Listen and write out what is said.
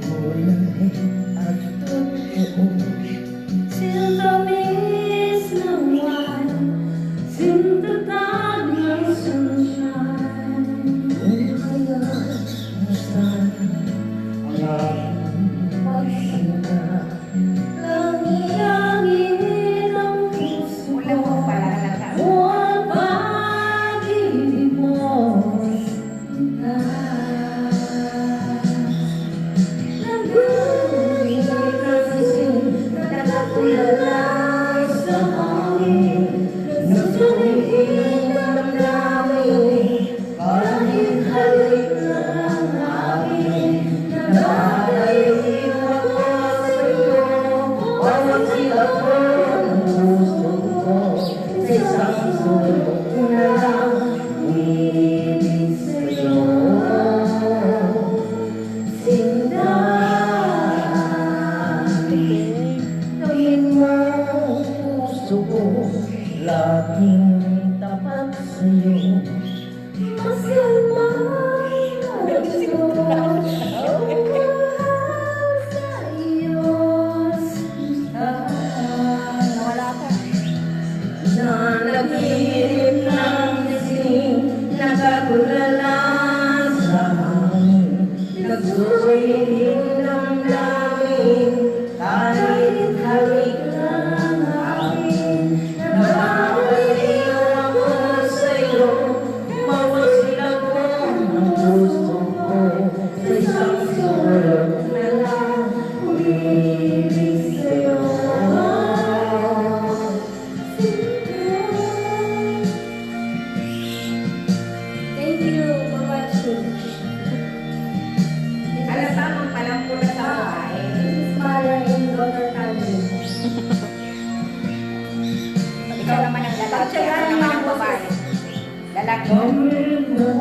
kulay at totoo. Sintamis ng wine, sintatag ng sunshine. Kung kaya nasaan ang aking pagsinta, Langit-langit ang puso ko, o ang pag-ibig mo. Nag-uwi-uwi nakatulala sa hangin, nagsumihin ang damdamin, kahit halik na ang akin. Nagkakayo ako sa'yo, bawat silap ko ng puso ko, sa isang sulok na lang umiibig sa'yo. Sinta, gawin mo ang puso ko laging tapat sa'yo. Masama ang puso ang mahal sa'yo, Sinta. Na naghihirip ng gising, nakatulala sa hangin, nagsusuhin ng damdamin, kahit halik ng akin. Nakakaliw ako sa'yo, bawat silap ko ng puso ko, sa isang sulok na lang umiibig sa'yo. Thank you for watching. Alam palang pula sa babae. This is mother and daughter family. Ikaw naman ang lalaki. Ako naman ang babae. Lalaki. Gawin mo